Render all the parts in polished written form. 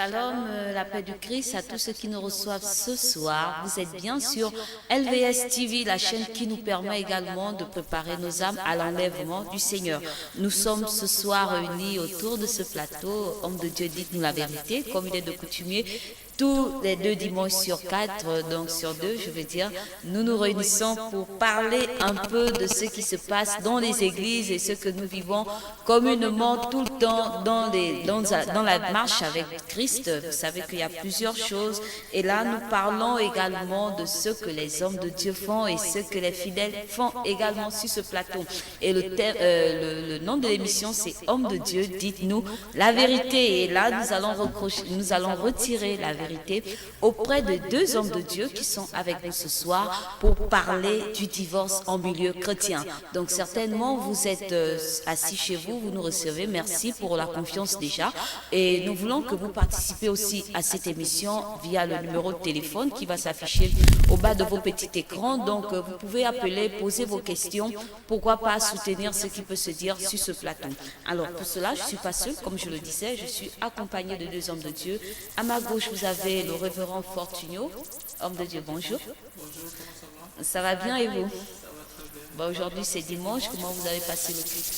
Shalom, la paix du Christ à tous ceux qui nous reçoivent ce soir. Vous êtes bien sûr LVS TV, la chaîne qui nous permet également de préparer nos âmes à l'enlèvement du Seigneur. Nous sommes ce soir réunis autour de ce plateau. Homme de Dieu, dites-nous la vérité, comme il est de coutumier. Tous les 2 dimanches sur 4, donc sur 2, je veux dire, nous nous réunissons pour parler un peu de ce qui se passe dans les églises et ce que nous vivons communément tout le temps dans la marche avec Christ. Vous savez qu'il y a plusieurs choses et là nous parlons également de ce que les hommes de Dieu font et ce que les fidèles font également sur ce plateau. Et le nom de l'émission c'est Homme de Dieu, dites-nous la vérité. Et là nous allons retirer la vérité auprès de 2 hommes de Dieu qui sont avec nous ce soir pour parler du divorce en milieu chrétien. Donc certainement vous êtes assis chez vous, vous nous recevez, merci pour la confiance déjà. Et nous voulons que vous participiez aussi à cette émission via le numéro de téléphone qui va s'afficher au bas de vos petits écrans. Donc vous pouvez appeler, poser vos questions, pourquoi pas soutenir ce qui peut se dire sur ce plateau. Alors pour cela, je ne suis pas seule, comme je le disais, je suis accompagnée de 2 hommes de Dieu. À ma gauche, vous avez le révérend Fortunio, homme de Dieu, bonjour. Bonjour, comment Ça va bien et vous? ça va très bien. Bon, aujourd'hui c'est dimanche, comment vous avez passé le culte?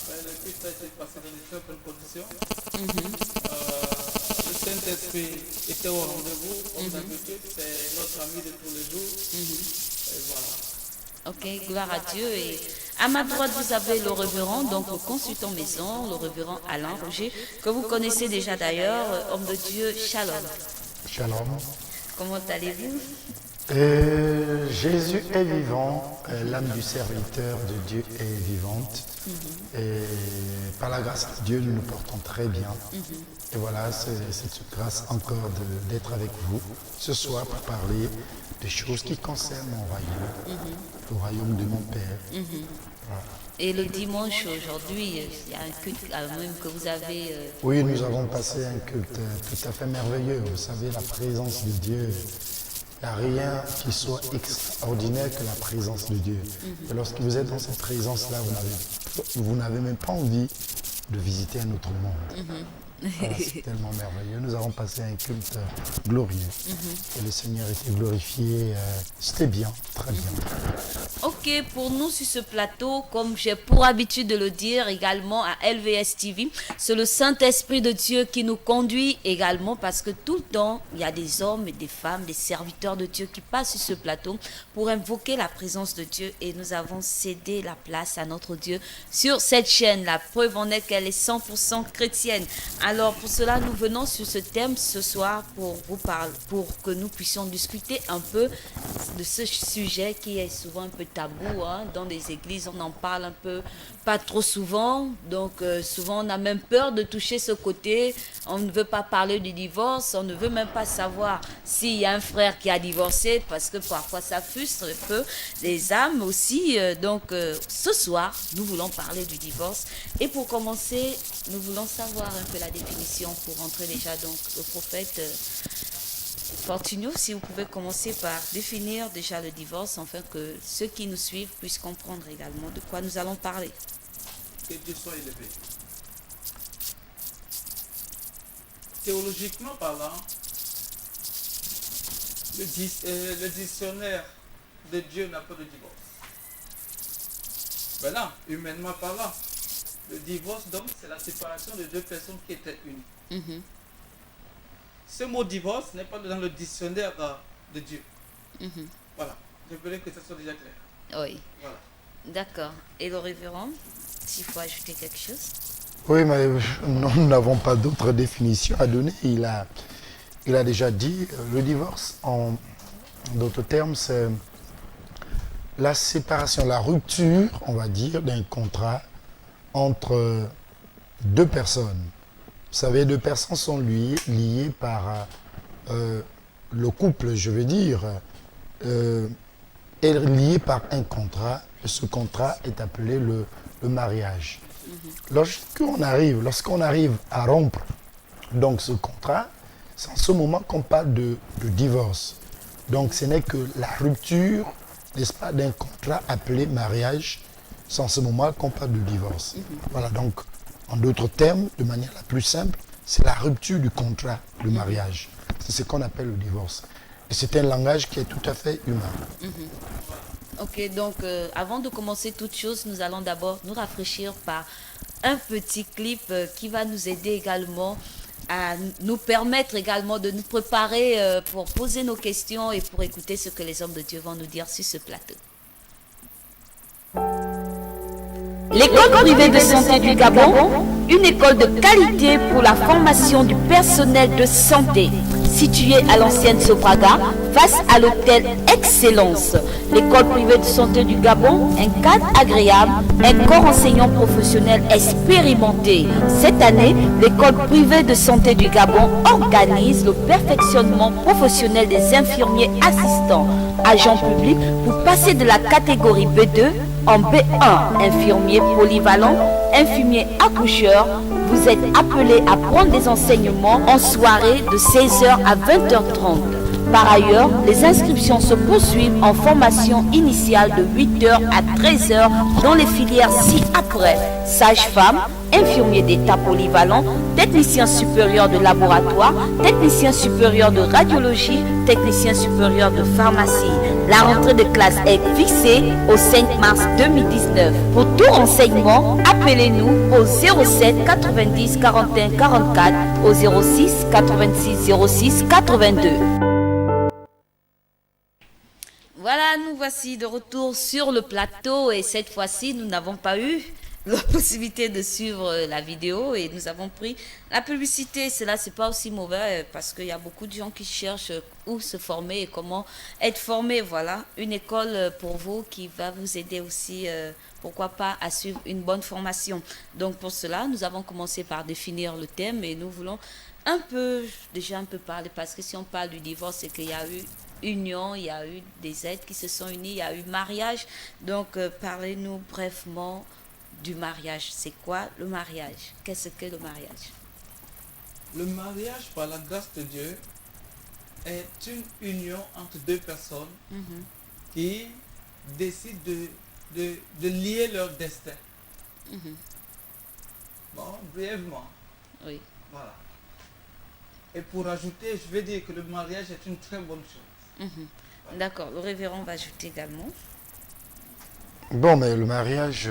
Le culte a été passé dans de très bonnes conditions. Le Saint-Esprit était au rendez-vous, comme d'habitude, c'est notre ami de tous les jours. Et voilà. Ok, gloire à Dieu. Et à ma droite, vous avez le révérend, donc le consultant maison, le révérend Alain Roger, que vous connaissez déjà d'ailleurs, homme de Dieu, Shalom. Shalom. Comment allez-vous? Jésus est vivant, l'âme du serviteur de Dieu est vivante. Et par la grâce de Dieu, nous nous portons très bien. Et voilà, c'est cette grâce encore d'être avec vous ce soir pour parler des choses qui concernent mon royaume, le royaume de mon Père. Voilà. Et le dimanche aujourd'hui, il y a un culte quand même que vous avez... Oui, nous avons passé un culte tout à fait merveilleux. Vous savez, la présence de Dieu, il n'y a rien qui soit extraordinaire que la présence de Dieu. Et lorsque vous êtes dans cette présence-là, vous n'avez même pas envie de visiter un autre monde. Voilà, c'est tellement merveilleux. Nous avons passé un culte glorieux. Et le Seigneur était glorifié. C'était bien, très bien. Ok, pour nous sur ce plateau, comme j'ai pour habitude de le dire également à LVS TV, c'est le Saint-Esprit de Dieu qui nous conduit également parce que tout le temps, il y a des hommes et des femmes, des serviteurs de Dieu qui passent sur ce plateau pour invoquer la présence de Dieu et nous avons cédé la place à notre Dieu sur cette chaîne. La preuve en est qu'elle est 100% chrétienne. Alors pour cela, nous venons sur ce thème ce soir pour vous parler, pour que nous puissions discuter un peu de ce sujet qui est souvent un peu tabou. Dans les églises, on en parle un peu, pas trop souvent. Donc souvent, on a même peur de toucher ce côté. On ne veut pas parler du divorce. On ne veut même pas savoir s'il y a un frère qui a divorcé parce que parfois ça frustre un peu les âmes aussi. Donc ce soir, nous voulons parler du divorce. Et pour commencer, nous voulons savoir un peu la définition pour rentrer déjà. Donc le prophète Fortunio, si vous pouvez commencer par définir déjà le divorce, afin que ceux qui nous suivent puissent comprendre également de quoi nous allons parler. Que Dieu soit élevé. Théologiquement parlant, le dictionnaire de Dieu n'a pas de divorce. Maintenant, humainement parlant, le divorce, donc, c'est la séparation de 2 personnes qui étaient unies. Ce mot divorce n'est pas dans le dictionnaire de Dieu. Voilà. Je voulais que ça soit déjà clair. Oui. Voilà. D'accord. Et le révérend, s'il faut ajouter quelque chose? Oui, mais nous n'avons pas d'autre définition à donner. Il a déjà dit, le divorce, en d'autres termes, c'est la séparation, la rupture, on va dire, d'un contrat entre 2 personnes. Vous savez, 2 personnes sont liées par le couple, je veux dire, est lié par un contrat. Et ce contrat est appelé le mariage. Lorsqu'on arrive à rompre donc ce contrat, c'est en ce moment qu'on parle de divorce. Donc ce n'est que la rupture, n'est-ce pas, d'un contrat appelé mariage. C'est en ce moment qu'on parle de divorce. Voilà, donc en d'autres termes, de manière la plus simple, c'est la rupture du contrat, du mariage. C'est ce qu'on appelle le divorce. Et c'est un langage qui est tout à fait humain. Ok, donc avant de commencer toute chose, nous allons d'abord nous rafraîchir par un petit clip qui va nous aider également à nous permettre également de nous préparer pour poser nos questions et pour écouter ce que les hommes de Dieu vont nous dire sur ce plateau. L'école privée de santé du Gabon, une école de qualité pour la formation du personnel de santé, située à l'ancienne Sopraga, face à l'hôtel Excellence. L'école privée de santé du Gabon, un cadre agréable, un corps enseignant professionnel expérimenté. Cette année, l'école privée de santé du Gabon organise le perfectionnement professionnel des infirmiers assistants, agents publics, pour passer de la catégorie B2 en B1, infirmier polyvalent, infirmier accoucheur. Vous êtes appelé à prendre des enseignements en soirée de 16h à 20h30. Par ailleurs, les inscriptions se poursuivent en formation initiale de 8h à 13h dans les filières ci-après: sage-femme, infirmier d'état polyvalent, technicien supérieur de laboratoire, technicien supérieur de radiologie, technicien supérieur de pharmacie. La rentrée de classe est fixée au 5 mars 2019. Pour tout renseignement, appelez-nous au 07 90 41 44, au 06 86 06 82. Voilà, nous voici de retour sur le plateau et cette fois-ci, nous n'avons pas eu la possibilité de suivre la vidéo et nous avons pris la publicité. Cela, c'est pas aussi mauvais parce qu'il y a beaucoup de gens qui cherchent où se former et comment être formé. Voilà, une école pour vous qui va vous aider aussi, pourquoi pas, à suivre une bonne formation. Donc pour cela, nous avons commencé par définir le thème et nous voulons déjà un peu parler, parce que si on parle du divorce, c'est qu'il y a eu union, il y a eu des êtres qui se sont unis, il y a eu mariage. Donc parlez-nous brièvement du mariage. C'est quoi le mariage? Qu'est-ce que le mariage? Le mariage, par la grâce de Dieu, est une union entre deux personnes qui décident de lier leur destin. Bon, brièvement. Oui. Voilà. Et pour ajouter, je vais dire que le mariage est une très bonne chose. D'accord, le révérend va ajouter également. Bon, mais le mariage,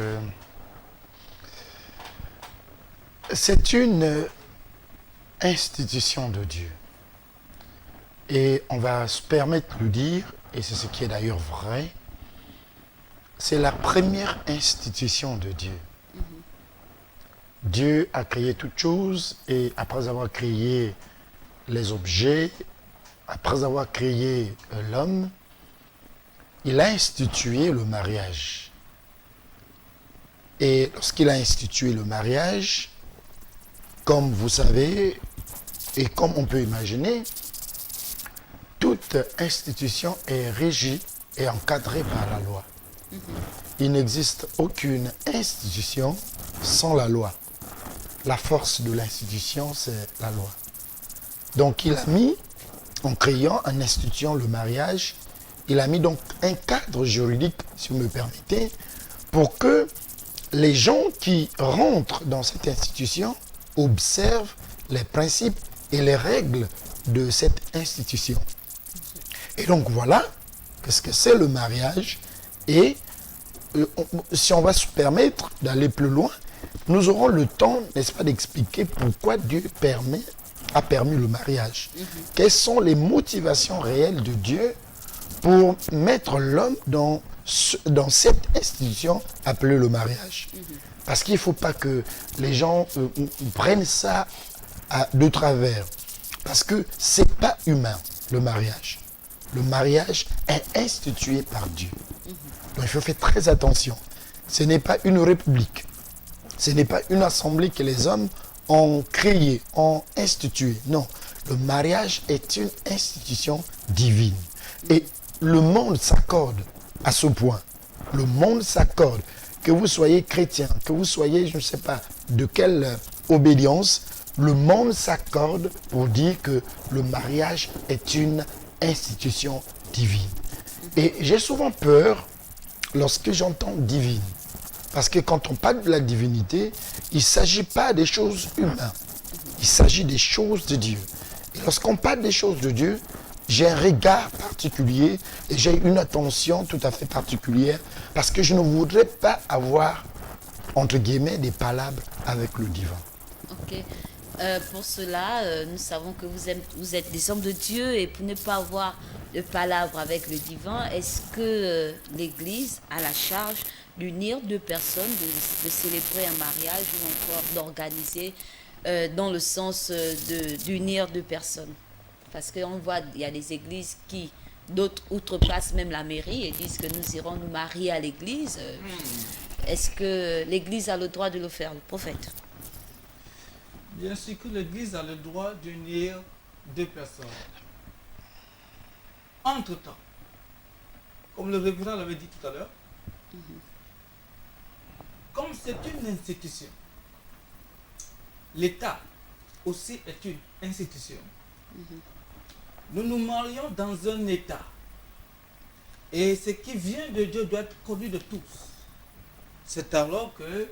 c'est une institution de Dieu. Et on va se permettre de le dire, et c'est ce qui est d'ailleurs vrai, c'est la première institution de Dieu. Dieu a créé toutes choses et après avoir créé les objets, après avoir créé l'homme, il a institué le mariage. Et lorsqu'il a institué le mariage, comme vous savez, et comme on peut imaginer, toute institution est régie et encadrée par la loi. Il n'existe aucune institution sans la loi. La force de l'institution, c'est la loi. Donc il a mis, en créant, en instituant le mariage, il a mis donc un cadre juridique, si vous me permettez, pour que les gens qui rentrent dans cette institution observent les principes et les règles de cette institution. Et donc voilà ce que c'est le mariage. Et si on va se permettre d'aller plus loin, nous aurons le temps, n'est-ce pas, d'expliquer pourquoi Dieu a permis le mariage. Quelles sont les motivations réelles de Dieu pour mettre l'homme dans cette institution appelée le mariage. Parce qu'il ne faut pas que les gens prennent ça de travers. Parce que ce n'est pas humain, le mariage. Le mariage est institué par Dieu. Donc il faut faire très attention. Ce n'est pas une république. Ce n'est pas une assemblée que les hommes ont créée, ont instituée. Non, le mariage est une institution divine. Et le monde s'accorde à ce point. Le monde s'accorde. Que vous soyez chrétien, que vous soyez, je ne sais pas, de quelle obédience, le monde s'accorde pour dire que le mariage est une institution divine. Et j'ai souvent peur lorsque j'entends divine. Parce que quand on parle de la divinité, il ne s'agit pas des choses humaines. il s'agit des choses de Dieu. Et lorsqu'on parle des choses de Dieu, j'ai un regard particulier et j'ai une attention tout à fait particulière parce que je ne voudrais pas avoir, entre guillemets, des palabres avec le divin. Ok. Pour cela, nous savons que vous êtes des hommes de Dieu et pour ne pas avoir de palabres avec le divin, est-ce que l'Église a la charge d'unir deux personnes, de célébrer un mariage ou encore d'organiser dans le sens d'unir deux personnes? Parce qu'on voit, il y a des églises qui, d'autres outrepassent même la mairie et disent que nous irons nous marier à l'église. Est-ce que l'église a le droit de le faire, le prophète? Bien sûr que l'Église a le droit d'unir deux personnes. Entre-temps, comme le révérend l'avait dit tout à l'heure, comme c'est une institution, l'État aussi est une institution. Nous nous marions dans un État. Et ce qui vient de Dieu doit être connu de tous. C'est alors que,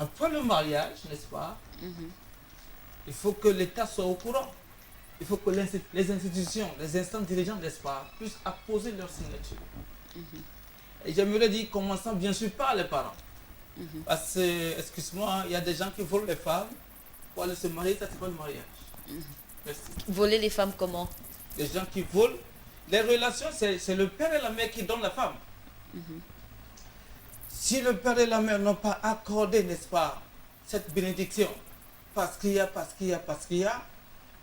après le mariage, n'est-ce pas, il faut que l'État soit au courant. Il faut que les institutions, les instances dirigeantes, n'est-ce pas, puissent apposer leur signature. Et j'aimerais dire, commençant bien sûr par les parents. Parce que, excuse-moi, il y a des gens qui volent les femmes pour aller se marier, ça c'est pas le mariage. Merci. Voler les femmes comment? Les gens qui volent, les relations, c'est le père et la mère qui donnent la femme. Si le père et la mère n'ont pas accordé, n'est-ce pas, cette bénédiction, parce qu'il y a,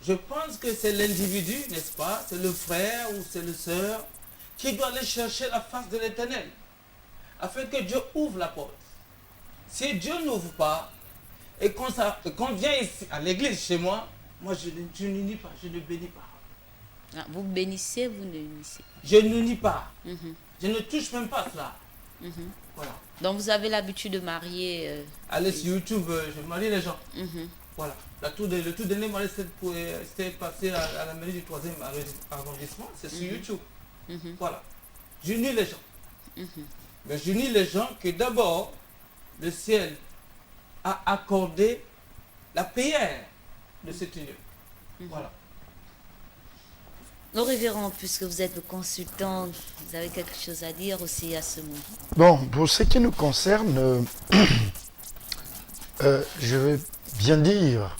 je pense que c'est l'individu, n'est-ce pas, c'est le frère ou c'est le sœur qui doit aller chercher la face de l'Éternel, afin que Dieu ouvre la porte. Si Dieu n'ouvre pas, et qu'on vient ici, à l'église, chez moi, je n'unis pas, je ne bénis pas. Ah, vous bénissez, vous ne bénissez. Je n'unis pas. Je ne touche même pas à cela. Voilà. Donc vous avez l'habitude de marier. Allez sur YouTube, je marie les gens. Voilà. Le tout dernier mariage c'était passé à la mairie du 3e arrondissement, c'est sur YouTube. Voilà. J'unis les gens. Mais j'unis les gens que d'abord, le ciel a accordé la prière de cette union. Voilà. Le révérend, puisque vous êtes le consultant, vous avez quelque chose à dire aussi à ce moment? Bon, pour ce qui nous concerne, je vais bien dire,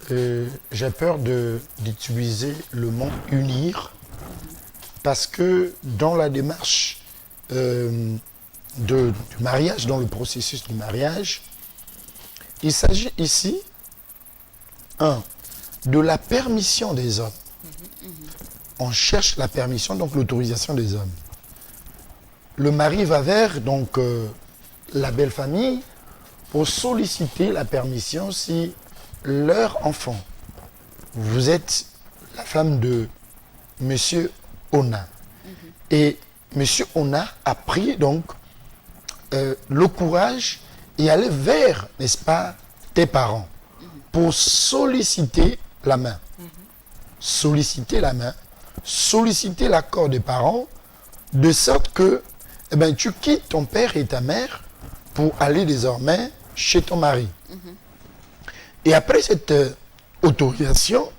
j'ai peur d'utiliser le mot unir, parce que dans la démarche du mariage, dans le processus du mariage, il s'agit ici, de la permission des hommes. On cherche la permission, donc l'autorisation des hommes. Le mari va vers donc la belle famille pour solliciter la permission si leur enfant, vous êtes la femme de Monsieur Ona. Et Monsieur Ona a pris donc le courage et aller vers, n'est-ce pas, tes parents pour solliciter la main. Solliciter la main, solliciter l'accord des parents, de sorte que tu quittes ton père et ta mère pour aller désormais chez ton mari. Et après cette autorisation,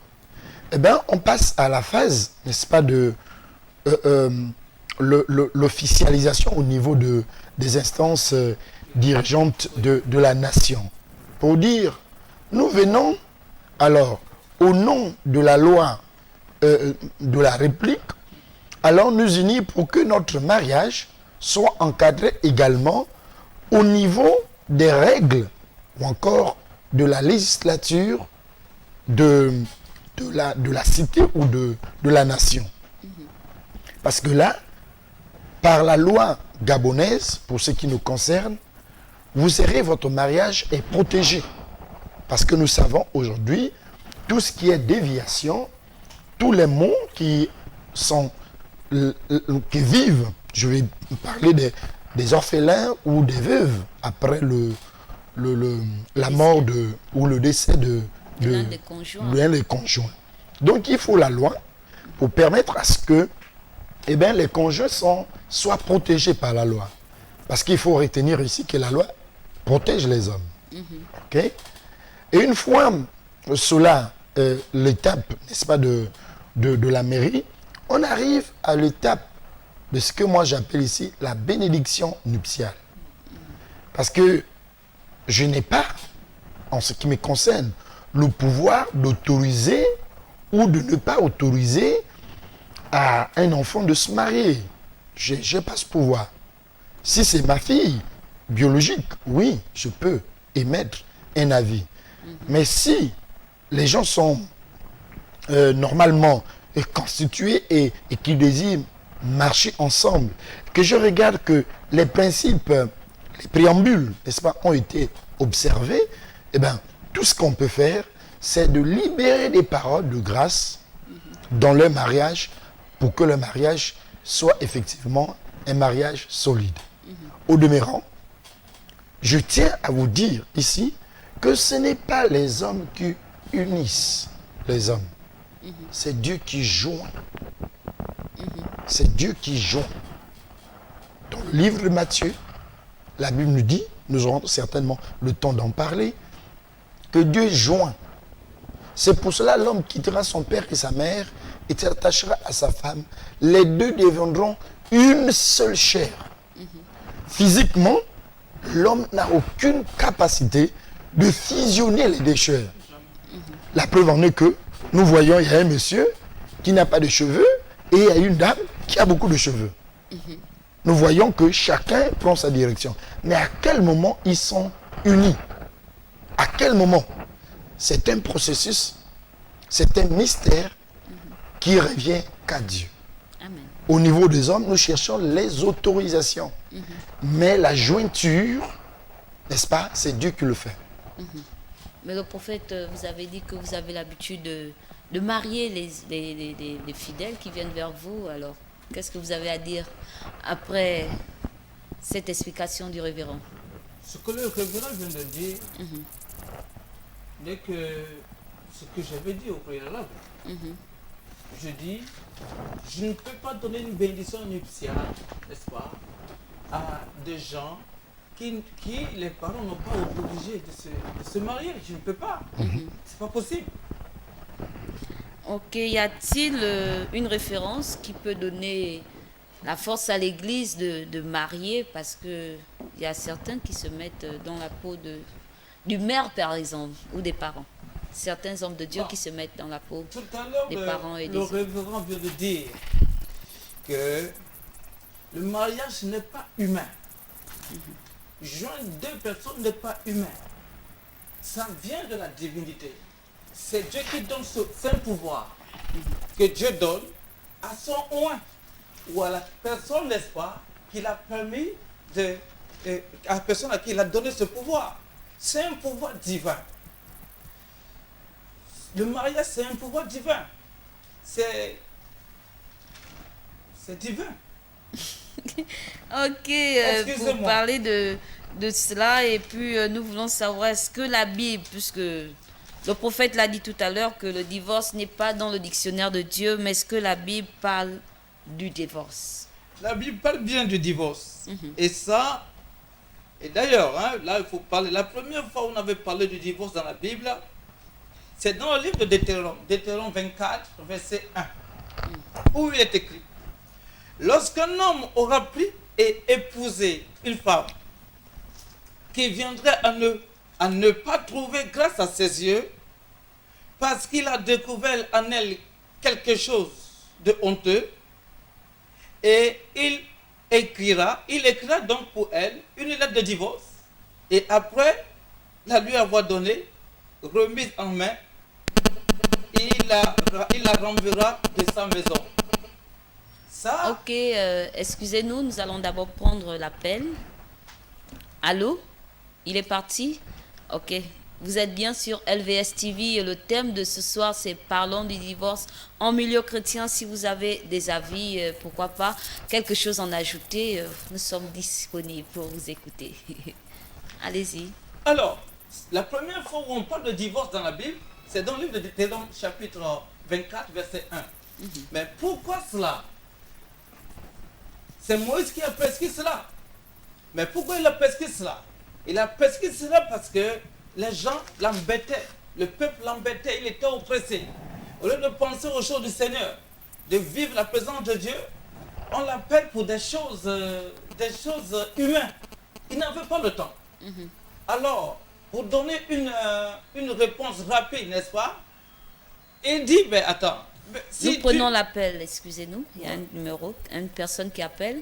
on passe à la phase, n'est-ce pas, de l'officialisation au niveau des instances dirigeantes de la nation. Pour dire, nous venons alors au nom de la loi de la République, allons nous unir pour que notre mariage soit encadré également au niveau des règles ou encore de la législature de la cité ou de la nation. Parce que là, par la loi gabonaise, pour ce qui nous concerne, votre mariage est protégé. Parce que nous savons aujourd'hui, tout ce qui est déviation, tous les mots qui vivent, je vais parler des orphelins ou des veuves après la mort ou le décès de l'un des conjoints. Donc il faut la loi pour permettre à ce que les conjoints soient protégés par la loi. Parce qu'il faut retenir ici que la loi protège les hommes. Ok? Et une fois cela, l'étape, n'est-ce pas, de la mairie, on arrive à l'étape de ce que moi j'appelle ici la bénédiction nuptiale. Parce que je n'ai pas, en ce qui me concerne, le pouvoir d'autoriser ou de ne pas autoriser à un enfant de se marier. Je n'ai pas ce pouvoir. Si c'est ma fille biologique, oui, je peux émettre un avis. Mais si les gens sont normalement constitués et qui désirent marcher ensemble, que je regarde que les principes, les préambules, n'est-ce pas, ont été observés, eh bien, tout ce qu'on peut faire, c'est de libérer des paroles de grâce dans leur mariage pour que le mariage soit effectivement un mariage solide. Au demeurant, je tiens à vous dire ici que ce n'est pas les hommes qui unissent les hommes. C'est Dieu qui joint. C'est Dieu qui joint. Dans le livre de Matthieu, la Bible nous dit, nous aurons certainement le temps d'en parler, que Dieu joint. C'est pour cela l'homme quittera son père et sa mère et s'attachera à sa femme. Les deux deviendront une seule chair. Physiquement, l'homme n'a aucune capacité de fusionner les deux chairs. La preuve en est que nous voyons, il y a un monsieur qui n'a pas de cheveux et il y a une dame qui a beaucoup de cheveux. Nous voyons que chacun prend sa direction. Mais à quel moment ils sont unis? À quel moment? C'est un processus, c'est un mystère qui revient qu'à Dieu. Amen. Au niveau des hommes, nous cherchons les autorisations. Mais la jointure, n'est-ce pas, c'est Dieu qui le fait. Mais le prophète, vous avez dit que vous avez l'habitude de marier les fidèles qui viennent vers vous. Alors, qu'est-ce que vous avez à dire après cette explication du révérend? Ce que le révérend vient de dire n'est que ce que j'avais dit au préalable. Je dis, je ne peux pas donner une bénédiction nuptiale, n'est-ce pas, à des gens qui les parents n'ont pas obligé de se marier. Je ne peux pas. C'est pas possible. Ok, y a-t-il une référence qui peut donner la force à l'Église de marier, parce que il y a certains qui se mettent dans la peau du maire, par exemple, ou des parents. Certains hommes de Dieu qui se mettent dans la peau tout à l'heure, des parents et des le autres. révérend vient de dire que le mariage n'est pas humain. Joindre deux personnes n'est pas humain. Ça vient de la divinité. C'est Dieu qui donne ce saint pouvoir que Dieu donne à son oint ou à la personne, n'est-ce pas, qu'il a permis à la personne à qui il a donné ce pouvoir. C'est un pouvoir divin. Le mariage, c'est un pouvoir divin. C'est divin. Ok, pour parler de cela, et puis nous voulons savoir, est-ce que la Bible, puisque le prophète l'a dit tout à l'heure, que le divorce n'est pas dans le dictionnaire de Dieu, mais est-ce que la Bible parle du divorce? La Bible parle bien du divorce. Et ça, et d'ailleurs, là il faut parler, la première fois où on avait parlé du divorce dans la Bible, c'est dans le livre de Deutéronome 24, verset 1, où il est écrit: lorsqu'un homme aura pris et épousé une femme qui viendrait à ne pas trouver grâce à ses yeux, parce qu'il a découvert en elle quelque chose de honteux, et il écrira donc pour elle une lettre de divorce, et après la lui avoir donnée, remise en main, il la renverra de sa maison. Ça. Ok, excusez-nous, nous allons d'abord prendre l'appel. Allô? Il est parti? Ok. Vous êtes bien sur LVS TV et le thème de ce soir, c'est Parlons du divorce en milieu chrétien. Si vous avez des avis, pourquoi pas, quelque chose en ajouter, nous sommes disponibles pour vous écouter. Allez-y. Alors, la première fois où on parle de divorce dans la Bible, c'est dans le livre de Deutéronome chapitre 24, verset 1. Mais pourquoi cela? C'est Moïse qui a prescrit cela. Mais pourquoi il a prescrit cela? Il a persécuté cela parce que les gens l'embêtaient. Le peuple l'embêtait, il était oppressé. Au lieu de penser aux choses du Seigneur, de vivre la présence de Dieu, on l'appelle pour des choses humaines. Il n'avait pas le temps. Alors, pour donner une réponse rapide, n'est-ce pas? Il dit, ben attends. Si Nous prenons l'appel, excusez-nous, il y a un numéro, une personne qui appelle.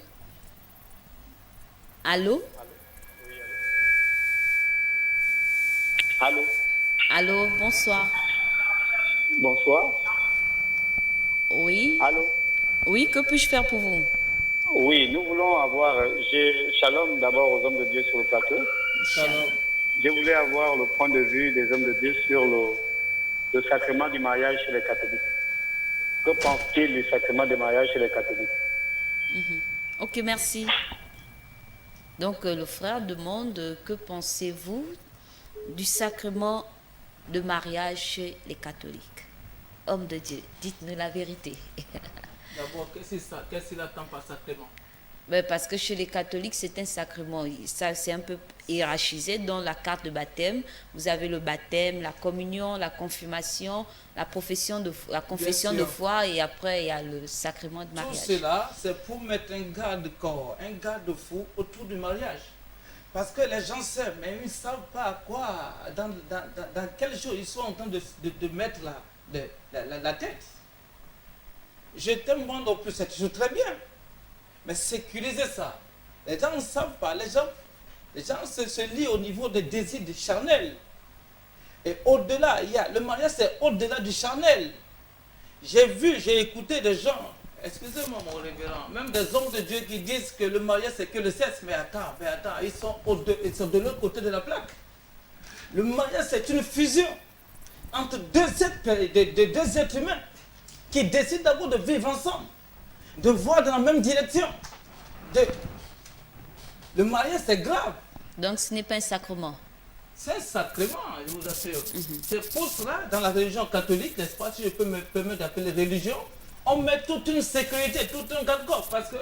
Allô? Allô? Allô, bonsoir. Bonsoir. Oui? Allô? Oui, que puis-je faire pour vous? Oui, nous voulons avoir... Shalom d'abord aux hommes de Dieu sur le plateau. Shalom. Je voulais avoir le point de vue des hommes de Dieu sur le sacrement du mariage chez les catholiques. Que pense-t-il du sacrement du mariage chez les catholiques? Ok, merci. Donc, le frère demande que pensez-vous du sacrement de mariage chez les catholiques? Homme de Dieu, dites-nous la vérité. D'abord, qu'est-ce qu'il attend par sacrement? Ben, parce que chez les catholiques, c'est un sacrement. Ça, c'est un peu hiérarchisé. Dans la carte de baptême, vous avez le baptême, la communion, la confirmation, la confession de foi, et après, il y a le sacrement de mariage. Tout cela, c'est pour mettre un garde-corps, un garde-fou autour du mariage. Parce que les gens s'aiment, mais ils ne savent pas à quoi, dans quel jour ils sont en train de mettre la tête. Je t'aime moins non plus, c'est toujours très bien. Mais sécuriser ça. Les gens ne savent pas. Les gens se lient au niveau des désirs charnels. Et au-delà, le mariage, c'est au-delà du charnel. J'ai écouté des gens, excusez-moi mon révérend, même des hommes de Dieu qui disent que le mariage, c'est que le sexe. Mais attends, ils sont de l'autre côté de la plaque. Le mariage, c'est une fusion entre deux êtres humains qui décident d'abord de vivre ensemble, de voir dans la même direction. Le mariage, c'est grave. Donc, ce n'est pas un sacrement. C'est un sacrement, je vous assure. C'est pour cela, dans la religion catholique, n'est-ce pas, si je peux me permettre d'appeler religion, on met toute une sécurité, tout un garde-corps, parce que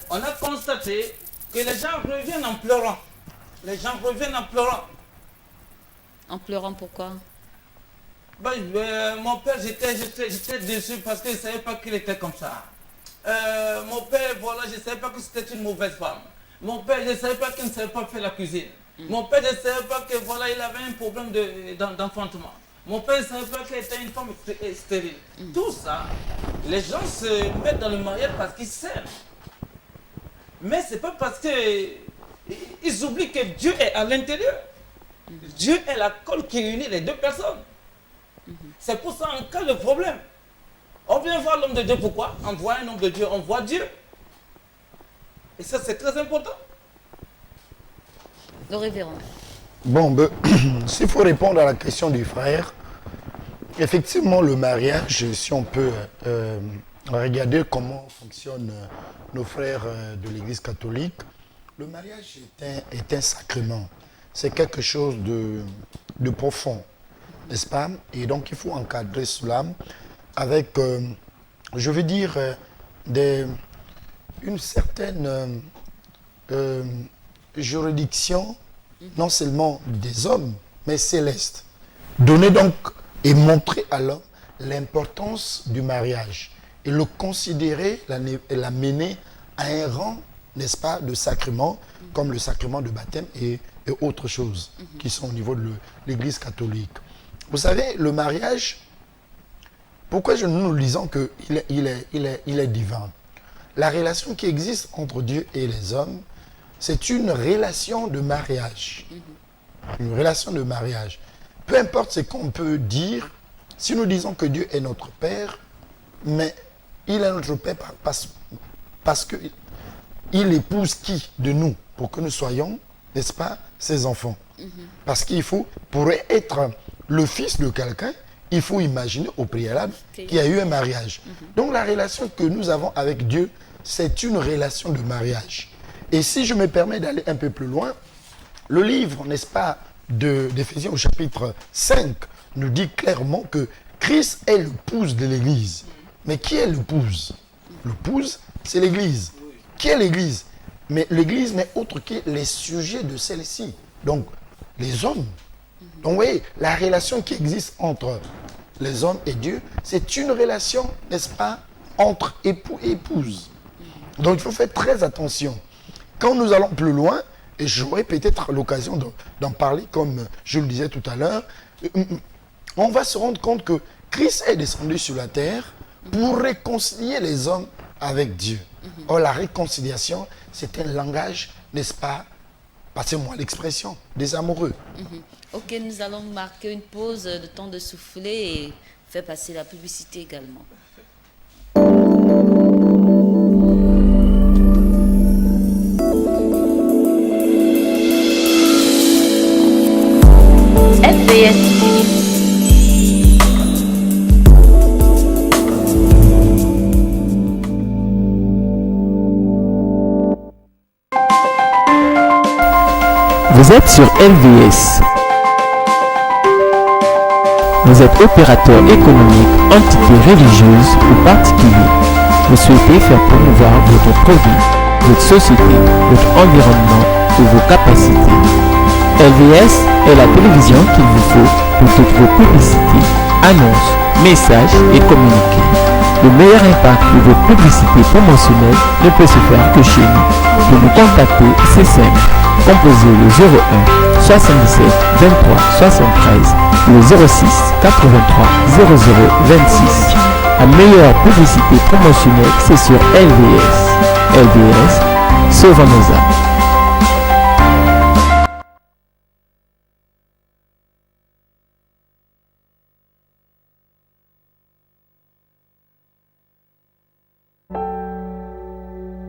on a constaté que les gens reviennent en pleurant. Les gens reviennent en pleurant. En pleurant, pourquoi? Mon père, j'étais déçu parce que je ne savais pas qu'il était comme ça. Mon père, voilà, je ne savais pas que c'était une mauvaise femme. Mon père, je ne savais pas qu'il ne savait pas faire la cuisine. Mon père, je ne savais pas que voilà, il avait un problème d'enfantement. Mon père ne savait pas qu'elle était une femme stérile. Tout ça, les gens se mettent dans le mariage parce qu'ils s'aiment. Mais ce n'est pas parce qu'ils oublient que Dieu est à l'intérieur. Dieu est la colle qui unit les deux personnes. C'est pour ça, en cas de problème, on vient voir l'homme de Dieu. Pourquoi? On voit un homme de Dieu, on voit Dieu. Et ça, c'est très important. Le révérend. Bon, s'il faut répondre à la question du frère, effectivement, le mariage, si on peut regarder comment fonctionnent nos frères de l'Église catholique, le mariage est un sacrement. C'est quelque chose de profond, n'est-ce pas? Et donc, il faut encadrer cela avec, je veux dire, une certaine juridiction, non seulement des hommes, mais céleste. Donner donc et montrer à l'homme l'importance du mariage et le considérer, l'amener à un rang, n'est-ce pas, de sacrement, comme le sacrement de baptême et autres choses qui sont au niveau de l'Église catholique. Vous savez, le mariage, pourquoi nous disons qu'il est divin? La relation qui existe entre Dieu et les hommes, c'est une relation de mariage. Une relation de mariage. Peu importe ce qu'on peut dire, si nous disons que Dieu est notre Père, mais il est notre Père parce qu'il épouse qui de nous pour que nous soyons, n'est-ce pas, ses enfants. Parce qu'il faut, pour être le fils de quelqu'un, il faut imaginer au préalable qu'il y a eu un mariage. Donc la relation que nous avons avec Dieu, c'est une relation de mariage. Et si je me permets d'aller un peu plus loin, le livre, n'est-ce pas, d'Éphésiens au chapitre 5, nous dit clairement que Christ est l'épouse de l'Église. Mais qui est l'épouse? L'épouse, c'est l'Église. Qui est l'Église? Mais l'Église n'est autre que les sujets de celle-ci. Donc, les hommes. Donc, vous voyez, la relation qui existe entre les hommes et Dieu, c'est une relation, n'est-ce pas, entre époux et épouse. Donc, il faut faire très attention. Quand nous allons plus loin, et j'aurai peut-être l'occasion d'en parler, comme je le disais tout à l'heure, on va se rendre compte que Christ est descendu sur la terre pour réconcilier les hommes avec Dieu. Or, la réconciliation, c'est un langage, n'est-ce pas, passez-moi l'expression, des amoureux. Ok, nous allons marquer une pause de temps de souffler et faire passer la publicité également. LVS TV. Vous êtes sur LVS. Vous êtes opérateur économique, entité religieuse ou particulier. Vous souhaitez faire promouvoir votre produit, votre société, votre environnement ou vos capacités. LVS est la télévision qu'il vous faut pour toutes vos publicités, annonces, messages et communiqués. Le meilleur impact de vos publicités promotionnelles ne peut se faire que chez nous. Pour nous contacter, c'est simple. Composez le 01 77 23 73 ou le 06 83 00 26. La meilleure publicité promotionnelle, c'est sur LVS. LVS, sauvons nos âmes.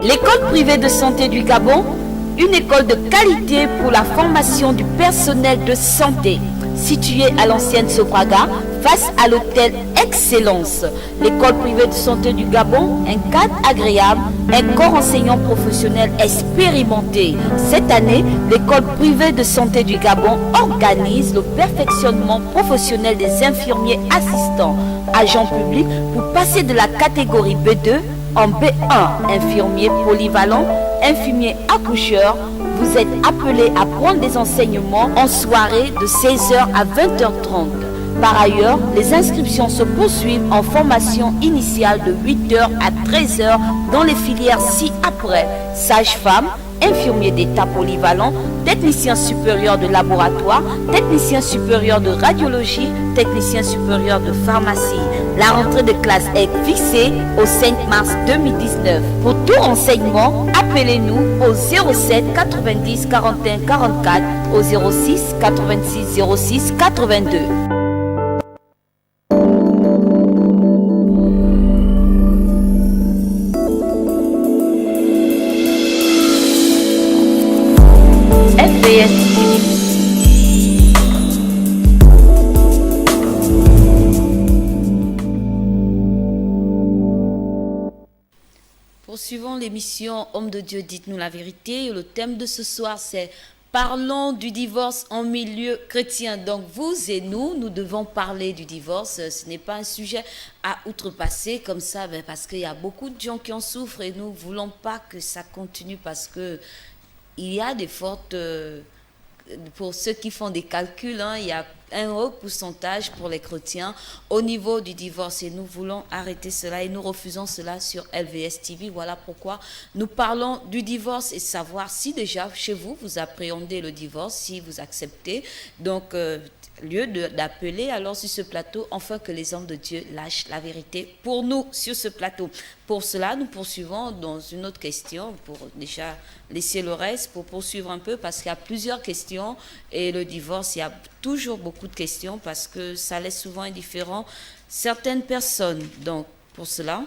L'école privée de santé du Gabon, une école de qualité pour la formation du personnel de santé. Située à l'ancienne Sofraga, face à l'hôtel Excellence. L'école privée de santé du Gabon, un cadre agréable, un corps enseignant professionnel expérimenté. Cette année, l'école privée de santé du Gabon organise le perfectionnement professionnel des infirmiers assistants, agents publics, pour passer de la catégorie B2 en B1, infirmier polyvalent, infirmier accoucheur. Vous êtes appelé à prendre des enseignements en soirée de 16h à 20h30. Par ailleurs, les inscriptions se poursuivent en formation initiale de 8h à 13h dans les filières ci-après: sage-femme, infirmier d'état polyvalent, technicien supérieur de laboratoire, technicien supérieur de radiologie, technicien supérieur de pharmacie. La rentrée de classe est fixée au 5 mars 2019. Pour tout renseignement, appelez-nous au 07 90 41 44 au 06 86 06 82. LVS TV. Poursuivons l'émission Homme de Dieu, dites-nous la vérité. Le thème de ce soir, c'est parlons du divorce en milieu chrétien. Donc vous et nous devons parler du divorce. Ce n'est pas un sujet à outrepasser comme ça, parce qu'il y a beaucoup de gens qui en souffrent et nous ne voulons pas que ça continue, parce que il y a des fortes... pour ceux qui font des calculs, il y a un haut pourcentage pour les chrétiens au niveau du divorce, et nous voulons arrêter cela et nous refusons cela sur LVS TV. Voilà pourquoi nous parlons du divorce et savoir si déjà chez vous, vous appréhendez le divorce, si vous acceptez. Donc, lieu d'appeler alors sur ce plateau, afin que les hommes de Dieu lâchent la vérité pour nous sur ce plateau. Pour cela, nous poursuivons dans une autre question, pour déjà laisser le reste, pour poursuivre un peu, parce qu'il y a plusieurs questions, et le divorce, il y a toujours beaucoup de questions, parce que ça laisse souvent indifférent certaines personnes. Donc, pour cela,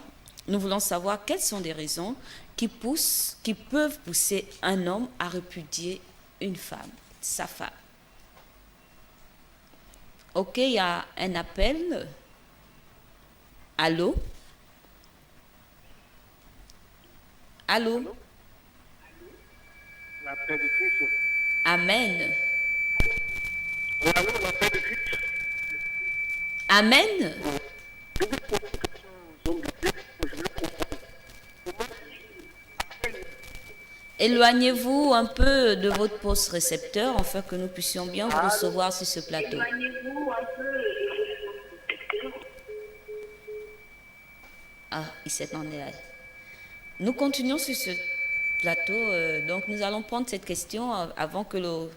nous voulons savoir quelles sont les raisons qui peuvent pousser un homme à répudier une femme, sa femme. Ok, il y a un appel. Allô? Allô? La paix de Christ. Amen. Allô, la paix de Christ. Amen. Je vais poser une question aux hommes de Dieu. Je vais comprendre. Comment Dieu appelle. Éloignez-vous un peu de votre poste récepteur afin que nous puissions bien vous recevoir sur ce plateau. Ah, il s'est en est là. Nous continuons sur ce plateau. Donc, nous allons prendre cette question avant que le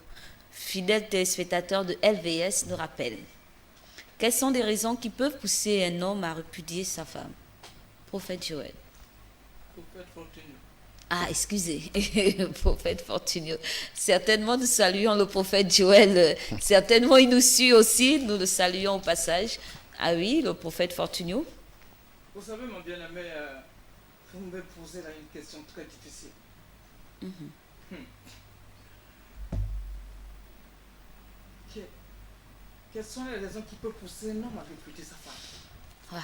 fidèle téléspectateur de LVS nous rappelle. Quelles sont les raisons qui peuvent pousser un homme à répudier sa femme? Prophète Joël. Prophète Fortuné. Ah, excusez, prophète Fortunio. Certainement, nous saluons le prophète Joël. Certainement, il nous suit aussi. Nous le saluons au passage. Ah oui, le prophète Fortunio. Vous savez, mon bien-aimé, vous me posez là une question très difficile. Quelles sont les raisons qui peuvent pousser un homme à répudier sa femme? Ah,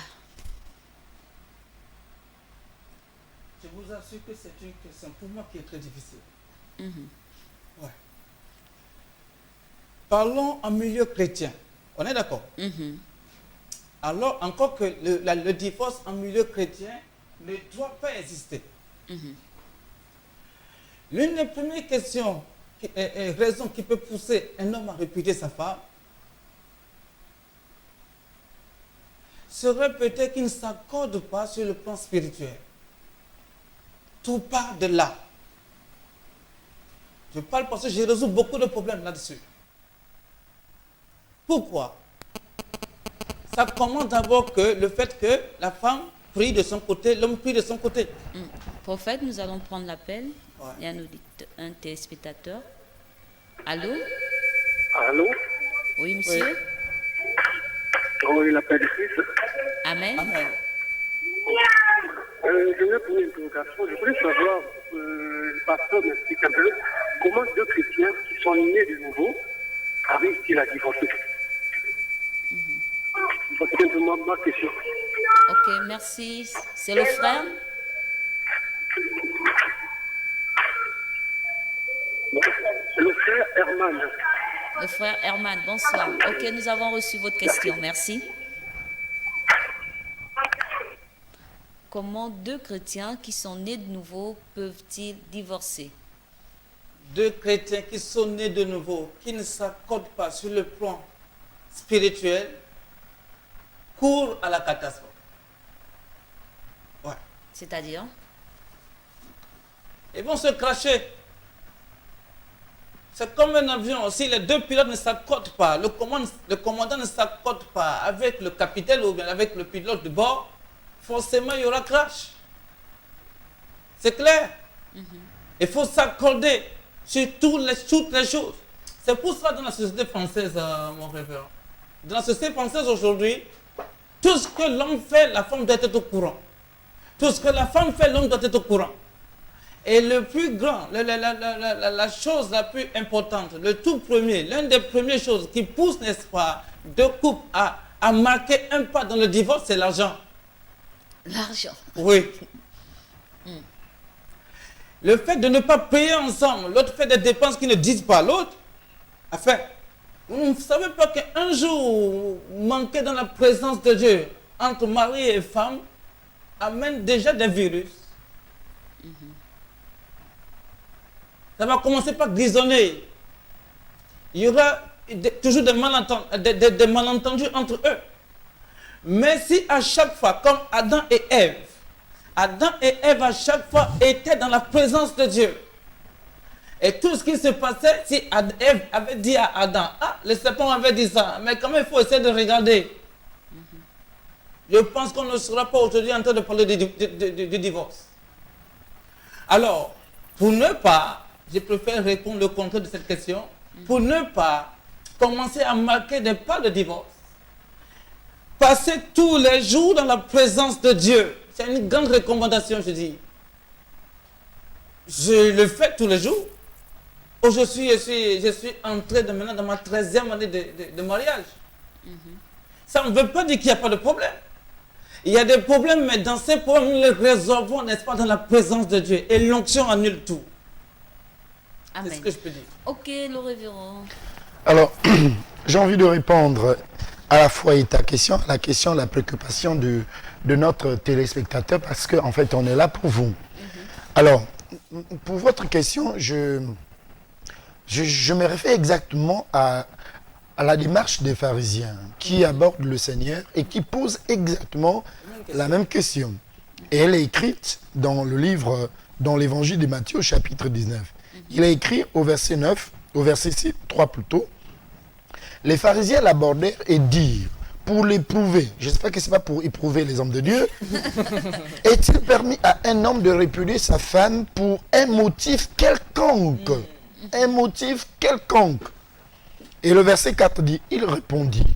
Je vous assure que c'est une question pour moi qui est très difficile. Ouais. Parlons en milieu chrétien. On est d'accord? Alors, encore que le divorce en milieu chrétien ne doit pas exister. L'une des premières questions, raisons qui peut pousser un homme à répudier sa femme, serait peut-être qu'il ne s'accorde pas sur le plan spirituel. Tout part de là. Je parle parce que j'ai résolu beaucoup de problèmes là-dessus. Pourquoi? Ça commence d'abord que le fait que la femme prie de son côté, l'homme prie de son côté. Prophète, nous allons prendre l'appel. Ouais. Il y a un téléspectateur. Allô? Allô? Oui, monsieur? Oui, la paix de Christ. Amen. Amen. Je voulais poser une interrogation. Je voulais savoir, le pasteur m'explique un peu comment deux chrétiens qui sont nés de nouveau arrivent-ils à divorcer? C'est simplement ma question. Ok, merci. C'est le frère? C'est le frère Herman. Le frère Herman, bonsoir. Ok, nous avons reçu votre question. Merci. Comment deux chrétiens qui sont nés de nouveau peuvent-ils divorcer? Deux chrétiens qui sont nés de nouveau, qui ne s'accordent pas sur le plan spirituel, courent à la catastrophe. Ouais. C'est-à-dire? Ils vont se cracher. C'est comme un avion. Si les deux pilotes ne s'accordent pas, le commandant ne s'accorde pas avec le capitaine ou bien avec le pilote de bord, forcément il y aura crash. C'est clair. Il faut s'accorder sur toutes les choses. C'est pour ça dans la société française, mon révérend. Dans la société française aujourd'hui, tout ce que l'homme fait, la femme doit être au courant. Tout ce que la femme fait, l'homme doit être au courant. Et le plus grand, la chose la plus importante, le tout premier, l'une des premières choses qui pousse, n'est-ce pas, deux couples à marquer un pas dans le divorce, c'est l'argent. L'argent. Oui. Le fait de ne pas payer ensemble, l'autre fait des dépenses qui ne disent pas l'autre. Enfin, vous ne savez pas qu'un jour, manquer dans la présence de Dieu entre mari et femme amène déjà des virus. Ça va commencer par grisonner. Il y aura toujours des malentendus entre eux. Mais si à chaque fois, comme Adam et Ève à chaque fois étaient dans la présence de Dieu. Et tout ce qui se passait, si Ève avait dit à Adam, ah, le serpent avait dit ça, mais quand même il faut essayer de regarder. Je pense qu'on ne sera pas aujourd'hui en train de parler du divorce. Alors, pour ne pas, je préfère répondre le contraire de cette question, pour ne pas commencer à marquer des pas de divorce, passer tous les jours dans la présence de Dieu. C'est une grande recommandation, je dis. Je le fais tous les jours. Oh, je suis entré maintenant dans ma 13e année de mariage. Ça ne veut pas dire qu'il n'y a pas de problème. Il y a des problèmes, mais dans ces problèmes, nous les résolvons, n'est-ce pas, dans la présence de Dieu. Et l'onction annule tout. Amen. C'est ce que je peux dire. Ok, le révérend. Alors, j'ai envie de répondre à la fois à ta question, à la question, la préoccupation de notre téléspectateur, parce qu'en fait, on est là pour vous. Alors, pour votre question, je me réfère exactement à la démarche des pharisiens qui abordent le Seigneur et qui posent exactement la même question. Et elle est écrite dans le livre, dans l'évangile de Matthieu au chapitre 19. Il est écrit au verset 9, au verset 6, 3 plutôt. Les pharisiens l'abordèrent et dirent, pour l'éprouver, j'espère que ce n'est pas pour éprouver les hommes de Dieu, est-il permis à un homme de répudier sa femme pour un motif quelconque? Un motif quelconque. Et le verset 4 dit, il répondit,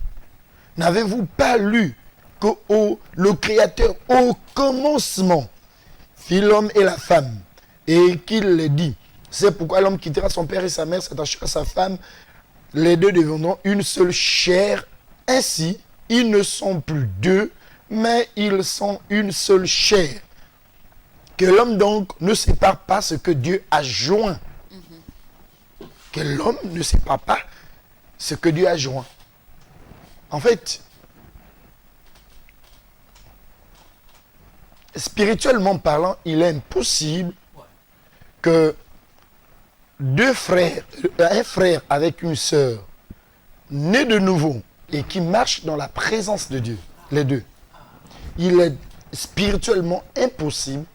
n'avez-vous pas lu que le Créateur au commencement fit l'homme et la femme, et qu'il les dit, c'est pourquoi l'homme quittera son père et sa mère, s'attachera à sa femme, les deux deviendront une seule chair. Ainsi, ils ne sont plus deux, mais ils sont une seule chair. Que l'homme donc ne sépare pas ce que Dieu a joint. Que l'homme ne sépare pas ce que Dieu a joint. En fait, spirituellement parlant, il est impossible que deux frères, un frère avec une sœur, nés de nouveau et qui marchent dans la présence de Dieu, les deux, il est spirituellement impossible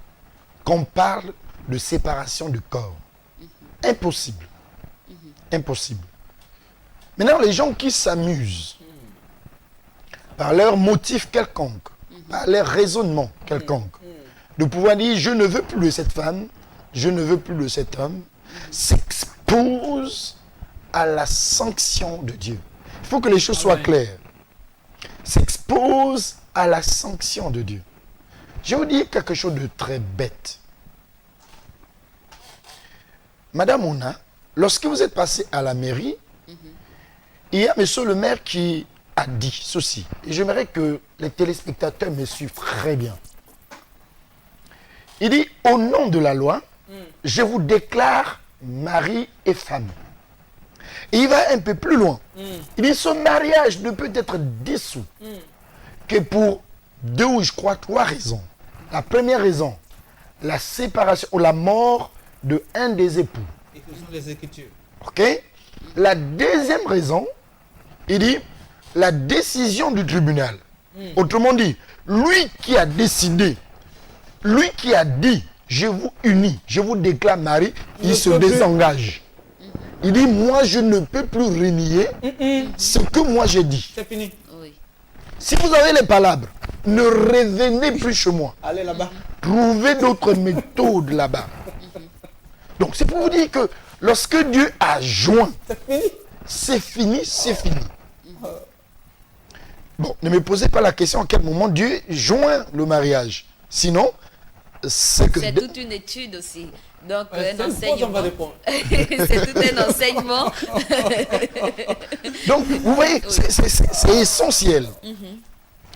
qu'on parle de séparation du corps. Impossible. Impossible. Maintenant, les gens qui s'amusent par leur motif quelconque, par leur raisonnement quelconque, de pouvoir dire je ne veux plus de cette femme, je ne veux plus de cet homme, s'expose à la sanction de Dieu. Il faut que les choses soient claires. S'expose à la sanction de Dieu. Je vais vous dire quelque chose de très bête. Madame Ona, lorsque vous êtes passé à la mairie, il y a monsieur le maire qui a dit ceci. Et j'aimerais que les téléspectateurs me suivent très bien. Il dit, au nom de la loi, je vous déclare mari et femme. Et il va un peu plus loin. Il dit, ce mariage ne peut être dissous que pour 2 ou je crois 3 raisons. La première raison, la séparation ou la mort de un des époux. Et que sont les Écritures. Ok? La deuxième raison, il dit, la décision du tribunal. Autrement dit, lui qui a décidé, lui qui a dit, je vous unis, je vous déclare mari, il se désengage. Il dit, moi je ne peux plus renier ce que moi j'ai dit. C'est fini. Oui. Si vous avez les palabres, ne revenez plus chez moi. Allez là-bas. Trouvez d'autres méthodes là-bas. Donc c'est pour vous dire que lorsque Dieu a joint, C'est fini. c'est fini, c'est fini. Bon, ne me posez pas la question à quel moment Dieu joint le mariage. Sinon, c'est que... C'est toute une étude aussi. Donc, Ouais, un c'est une pause, on enseignement. va répondre. C'est tout un enseignement. Donc, vous voyez, c'est essentiel.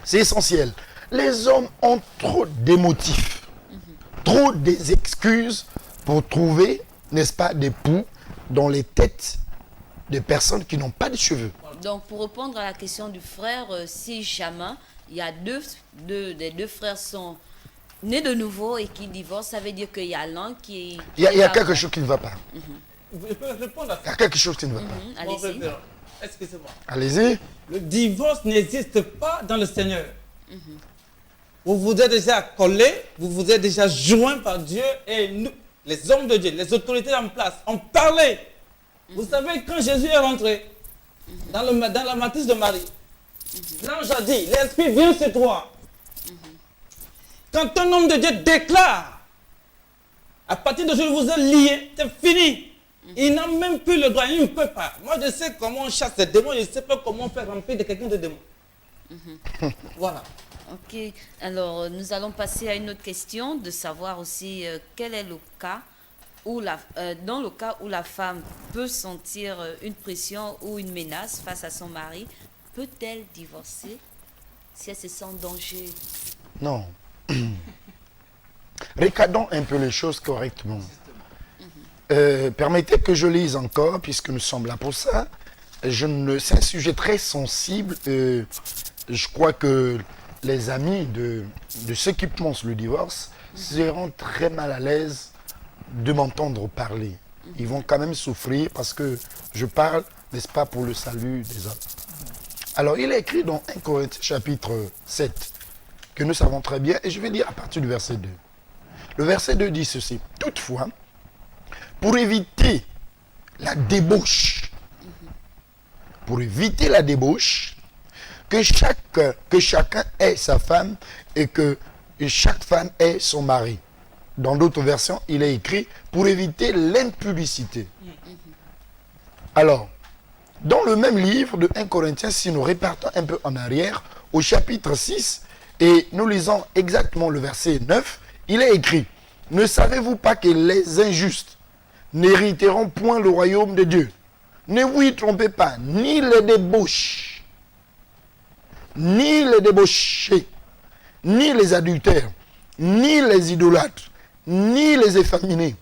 C'est essentiel. Les hommes ont trop des motifs, trop des excuses pour trouver, n'est-ce pas, des poux dans les têtes de personnes qui n'ont pas de cheveux. Donc, pour répondre à la question du frère, si jamais il y a des deux frères sont nés de nouveau et qui divorcent, ça veut dire qu'il y a l'un qui... Il y a quelque chose qui ne va pas. Je peux répondre à Il y ça. a quelque chose qui ne va pas. Mon Allez-y. révérend. Excusez-moi. Allez-y. Le divorce n'existe pas dans le Seigneur. Vous vous êtes déjà collés, vous vous êtes déjà joints par Dieu et nous, les hommes de Dieu, les autorités en place, ont parlé. Vous savez, quand Jésus est rentré dans la matrice de Marie, l'ange a dit, l'Esprit vient sur toi. Quand un homme de Dieu déclare, à partir de ce jour, vous êtes liés, c'est fini. Il n'a même plus le droit, il ne peut pas. Moi, je sais comment on chasse les démons, je ne sais pas comment faire remplir de quelqu'un de démon. Voilà. Ok, alors nous allons passer à une autre question, de savoir aussi quel est le cas où dans le cas où la femme peut sentir une pression ou une menace face à son mari, peut-elle divorcer si elle se sent en danger? Non. Regardons un peu les choses correctement. Permettez que je lise encore, puisque nous sommes là pour ça. C'est un sujet très sensible. Je crois que les amis de ceux qui pensent le divorce seront très mal à l'aise de m'entendre parler. Ils vont quand même souffrir parce que je parle, n'est-ce pas, pour le salut des hommes. Alors, il est écrit dans 1 Corinthiens chapitre 7, que nous savons très bien, et je vais lire à partir du verset 2. Le verset 2 dit ceci. Toutefois, pour éviter la débauche, que chacun ait sa femme et que chaque femme ait son mari. Dans d'autres versions, il est écrit pour éviter l'impudicité. Alors, dans le même livre de 1 Corinthiens, si nous repartons un peu en arrière, au chapitre 6, et nous lisons exactement le verset 9, il est écrit, « Ne savez-vous pas que les injustes n'hériteront point le royaume de Dieu? Ne vous y trompez pas, ni les débauches, ni les débauchés, ni les adultères, ni les idolâtres, ni les efféminés,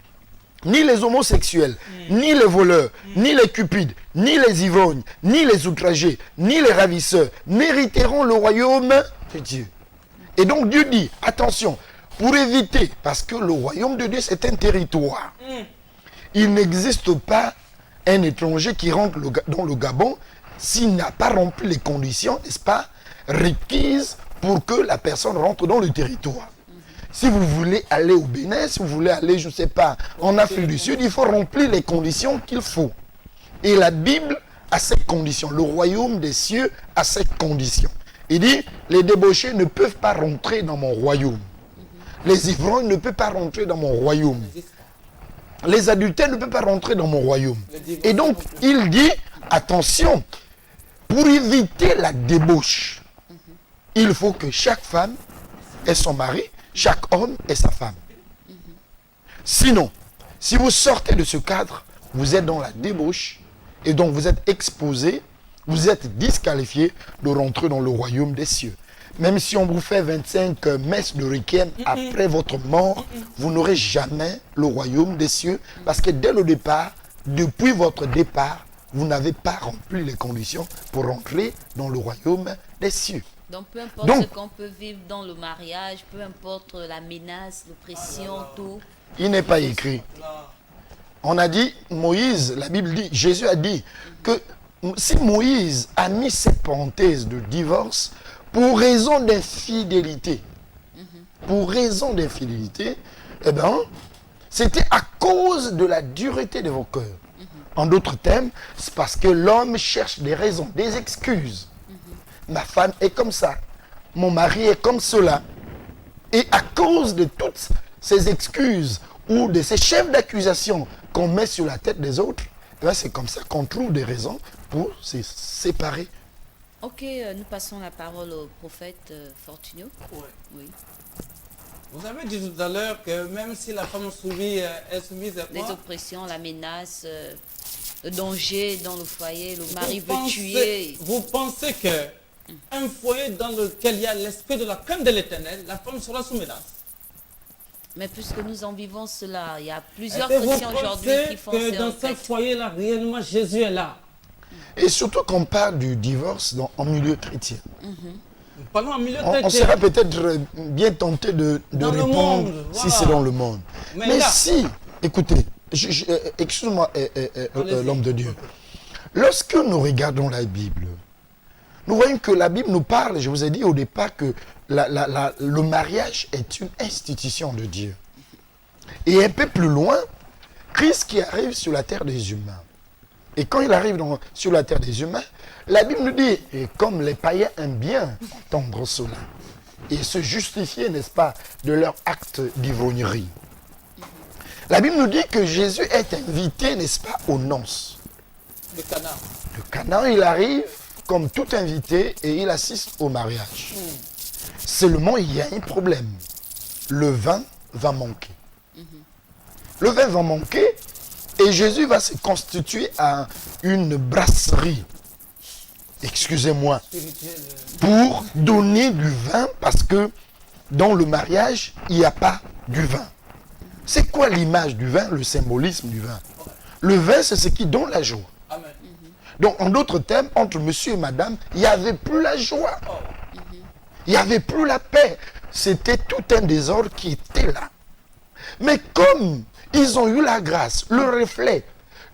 ni les homosexuels, ni les voleurs, ni les cupides, ni les ivrognes, ni les outragés, ni les ravisseurs n'hériteront le royaume de Dieu. » Et donc Dieu dit, attention, pour éviter, parce que le royaume de Dieu c'est un territoire. Il n'existe pas un étranger qui rentre dans le Gabon s'il n'a pas rempli les conditions, n'est-ce pas, requises pour que la personne rentre dans le territoire. Si vous voulez aller au Bénin, si vous voulez aller, je ne sais pas, en Afrique du Sud, il faut remplir les conditions qu'il faut. Et la Bible a ces conditions. Le royaume des cieux a ces conditions. Il dit, les débauchés ne peuvent pas rentrer dans mon royaume. Les ivrognes ne peuvent pas rentrer dans mon royaume. Les adultères ne peuvent pas rentrer dans mon royaume. Et donc, il dit, attention, pour éviter la débauche, il faut que chaque femme ait son mari, chaque homme ait sa femme. Sinon, si vous sortez de ce cadre, vous êtes dans la débauche et donc vous êtes exposé, vous êtes disqualifié de rentrer dans le royaume des cieux. Même si on vous fait 25 messes de requiem après votre mort, vous n'aurez jamais le royaume des cieux parce que dès le départ, depuis votre départ, vous n'avez pas rempli les conditions pour rentrer dans le royaume des cieux. Donc, peu importe ce qu'on peut vivre dans le mariage, peu importe la menace, l'oppression, tout. Il n'est pas écrit. On a dit, Moïse, la Bible dit, Jésus a dit que si Moïse a mis cette parenthèse de divorce pour raison d'infidélité, eh bien, c'était à cause de la dureté de vos cœurs. En d'autres termes, c'est parce que l'homme cherche des raisons, des excuses. Ma femme est comme ça, mon mari est comme cela. Et à cause de toutes ces excuses ou de ces chefs d'accusation qu'on met sur la tête des autres, c'est comme ça qu'on trouve des raisons pour se séparer. Ok, nous passons la parole au prophète Fortunio. Oui. Vous avez dit tout à l'heure que même si la femme est soumise à quoi? Les oppressions, la menace, le danger dans le foyer, le mari veut tuer. Vous pensez que un foyer dans lequel il y a l'esprit de la crainte de l'Éternel, la femme sera sous menace? Mais puisque nous en vivons cela, il y a plusieurs chrétiens aujourd'hui qui font que dans ce foyer-là, réellement, Jésus est là. Et surtout qu'on parle du divorce en milieu chrétien. Nous parlons en milieu chrétien. On sera peut-être bien tenté de répondre si c'est dans le monde. Mais là, si, écoutez, excuse-moi, l'homme de Dieu. Lorsque nous regardons la Bible, nous voyons que la Bible nous parle, je vous ai dit au départ que le mariage est une institution de Dieu. Et un peu plus loin, Christ qui arrive sur la terre des humains. Et quand il arrive sur la terre des humains, la Bible nous dit, et comme les païens aiment bien entendre cela, et se justifier, n'est-ce pas, de leur acte d'ivrognerie. La Bible nous dit que Jésus est invité, n'est-ce pas, aux noces. De Cana. De Cana, il arrive comme tout invité et il assiste au mariage. Seulement, il y a un problème. Le vin va manquer. Le vin va manquer et Jésus va se constituer à une brasserie. Excusez-moi. Pour donner du vin parce que dans le mariage, il n'y a pas du vin. C'est quoi l'image du vin, le symbolisme du vin? Le vin, c'est ce qui donne la joie. Amen. Donc, en d'autres termes, entre monsieur et madame, il n'y avait plus la joie. Il n'y avait plus la paix. C'était tout un désordre qui était là. Mais comme ils ont eu la grâce, le reflet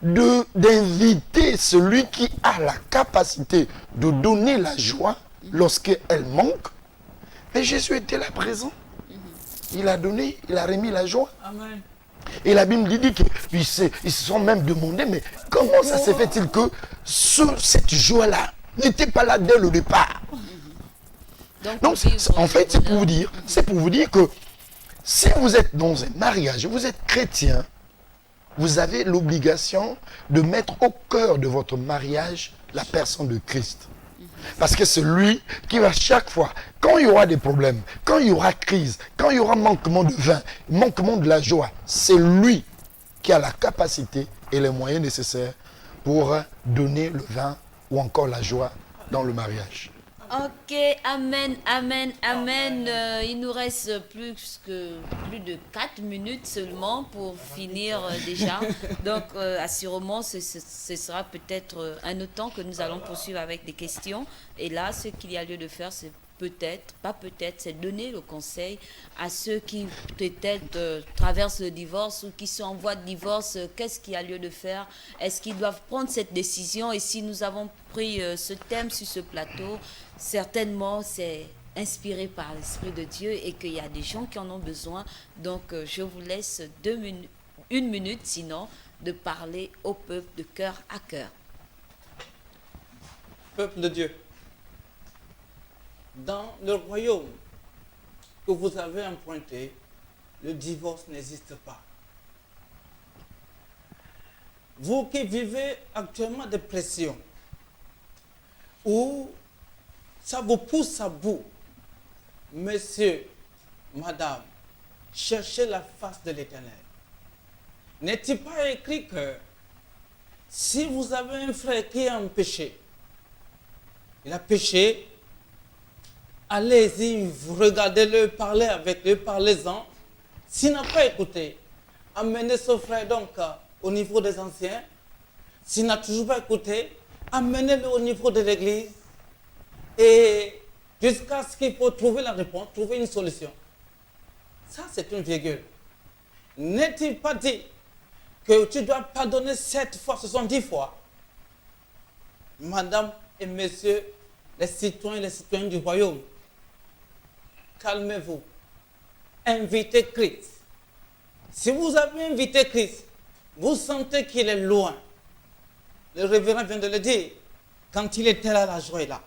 d'inviter celui qui a la capacité de donner la joie lorsqu'elle manque. Et Jésus était là présent. Il a donné, il a remis la joie. Amen. Et la Bible dit qu'ils se sont même demandé, mais comment ça se fait-il que cette joie-là n'était pas là dès le départ? Donc, en fait, c'est pour vous dire que si vous êtes dans un mariage, vous êtes chrétien, vous avez l'obligation de mettre au cœur de votre mariage la personne de Christ. Parce que c'est lui qui va chaque fois, quand il y aura des problèmes, quand il y aura crise, quand il y aura manquement de vin, manquement de la joie, c'est lui qui a la capacité et les moyens nécessaires pour donner le vin ou encore la joie dans le mariage. Ok, amen, amen, amen. Il nous reste plus de 4 minutes seulement pour finir déjà. Donc, assurément, ce sera peut-être un autre temps que nous allons poursuivre avec des questions. Et là, ce qu'il y a lieu de faire, c'est c'est donner le conseil à ceux qui peut-être traversent le divorce ou qui sont en voie de divorce. Qu'est-ce qu'il y a lieu de faire? Est-ce qu'ils doivent prendre cette décision? Et si nous avons pris ce thème sur ce plateau, certainement c'est inspiré par l'Esprit de Dieu et qu'il y a des gens qui en ont besoin. Donc je vous laisse 1 minute sinon de parler au peuple de cœur à cœur. Peuple de Dieu, dans le royaume que vous avez emprunté, le divorce n'existe pas. Vous qui vivez actuellement des pressions, où ça vous pousse à bout, monsieur, madame, cherchez la face de l'Éternel. N'est-il pas écrit que si vous avez un frère qui a un péché, il a péché, allez-y, vous regardez-le, parlez avec lui, parlez-en. S'il n'a pas écouté, amenez ce frère donc au niveau des anciens. S'il n'a toujours pas écouté, amenez-le au niveau de l'église. Et jusqu'à ce qu'il faut trouver la réponse, trouver une solution. Ça, c'est une virgule. N'est-il pas dit que tu dois pardonner 7 fois, 70 fois? Madame et messieurs, les citoyens et les citoyennes du royaume, calmez-vous. Invitez Christ. Si vous avez invité Christ, vous sentez qu'il est loin. Le révérend vient de le dire. Quand il était là, la joie est là.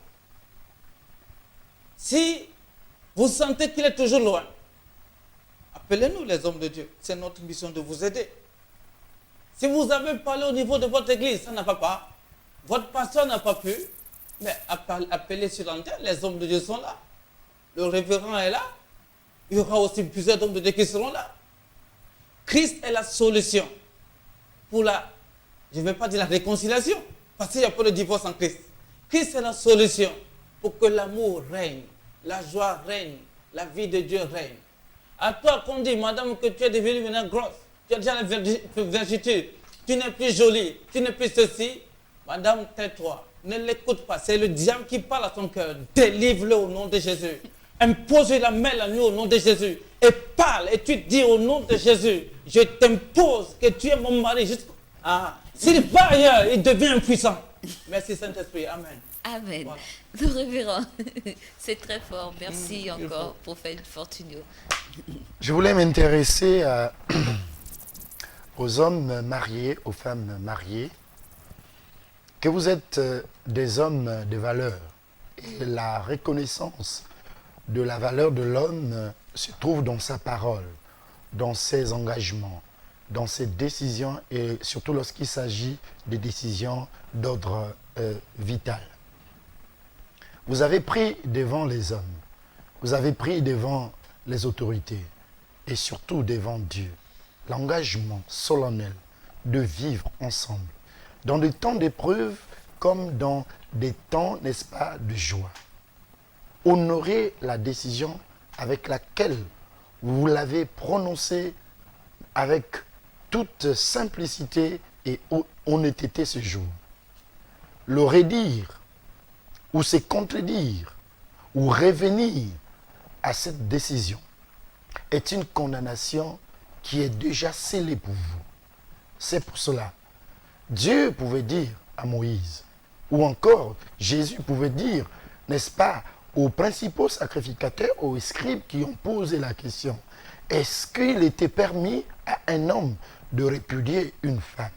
Si vous sentez qu'il est toujours loin, appelez-nous les hommes de Dieu. C'est notre mission de vous aider. Si vous avez parlé au niveau de votre église, ça n'a pas. Votre pasteur n'a pas pu. Mais appelez sur l'antenne, les hommes de Dieu sont là. Le révérend est là. Il y aura aussi plusieurs hommes de Dieu qui seront là. Christ est la solution pour je ne vais pas dire la réconciliation, parce qu'il n'y a pas de divorce en Christ. Christ est la solution pour que l'amour règne, la joie règne, la vie de Dieu règne. À toi qu'on dit, madame, que tu es devenue maintenant grosse, tu as déjà la vergitude, tu n'es plus jolie, tu n'es plus ceci, madame, tais-toi. Ne l'écoute pas, c'est le diable qui parle à ton cœur. Délivre-le au nom de Jésus. Impose la main la nuit au nom de Jésus. Et parle, et tu dis au nom de Jésus, je t'impose que tu es mon mari. S'il va ailleurs, il devient impuissant. Merci Saint-Esprit, amen. Amen. Voilà. Le révérend, c'est très fort. Merci encore, prophète Fortunio. Je voulais m'intéresser aux hommes mariés, aux femmes mariées, que vous êtes des hommes de valeur. Et la reconnaissance de la valeur de l'homme se trouve dans sa parole, dans ses engagements, dans ses décisions et surtout lorsqu'il s'agit des décisions d'ordre vital. Vous avez pris devant les hommes, vous avez pris devant les autorités et surtout devant Dieu l'engagement solennel de vivre ensemble dans des temps d'épreuve comme dans des temps, n'est-ce pas, de joie. Honorez la décision avec laquelle vous l'avez prononcée avec toute simplicité et honnêteté ce jour. Le redire ou se contredire ou revenir à cette décision est une condamnation qui est déjà scellé pour vous. C'est pour cela. Dieu pouvait dire à Moïse, ou encore Jésus pouvait dire, n'est-ce pas, aux principaux sacrificateurs, aux scribes qui ont posé la question, est-ce qu'il était permis à un homme de répudier une femme?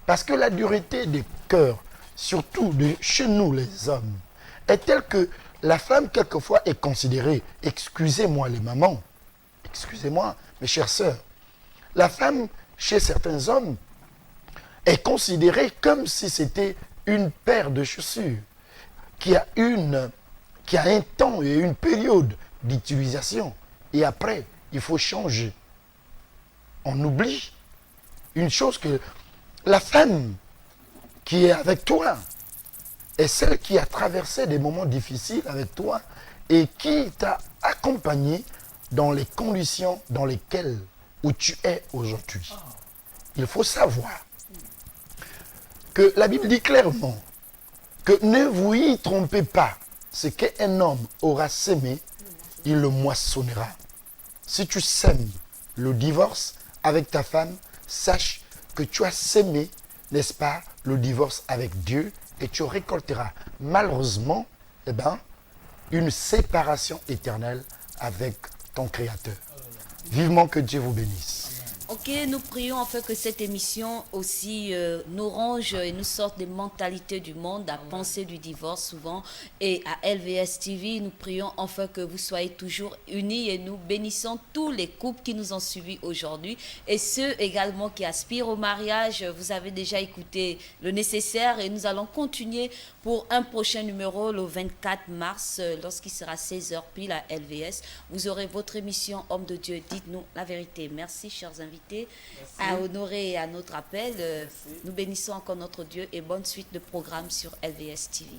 Parce que la dureté des cœurs, surtout de chez nous les hommes, est telle que la femme quelquefois est considérée, excusez-moi les mamans, excusez-moi mes chères sœurs, la femme chez certains hommes est considérée comme si c'était une paire de chaussures qui a un temps et une période d'utilisation. Et après, il faut changer. On oublie une chose, que la femme qui est avec toi est celle qui a traversé des moments difficiles avec toi et qui t'a accompagné dans les conditions dans lesquelles où tu es aujourd'hui. Il faut savoir que la Bible dit clairement que ne vous y trompez pas. Ce qu'un homme aura sémé, il le moissonnera. Si tu sèmes le divorce avec ta femme, sache que tu as sémé, n'est-ce pas, le divorce avec Dieu et tu récolteras malheureusement, une séparation éternelle avec ton Créateur. Vivement que Dieu vous bénisse. Ok, nous prions afin que cette émission aussi nous range et nous sorte des mentalités du monde, à penser du divorce souvent. Et à LVS TV, nous prions afin que vous soyez toujours unis et nous bénissons tous les couples qui nous ont suivis aujourd'hui. Et ceux également qui aspirent au mariage, vous avez déjà écouté le nécessaire et nous allons continuer pour un prochain numéro le 24 mars, lorsqu'il sera 16h pile à LVS. Vous aurez votre émission Homme de Dieu, dites-nous la vérité. Merci, chers invités. À honorer à notre appel. Nous bénissons encore notre Dieu et bonne suite de programme sur LVS TV.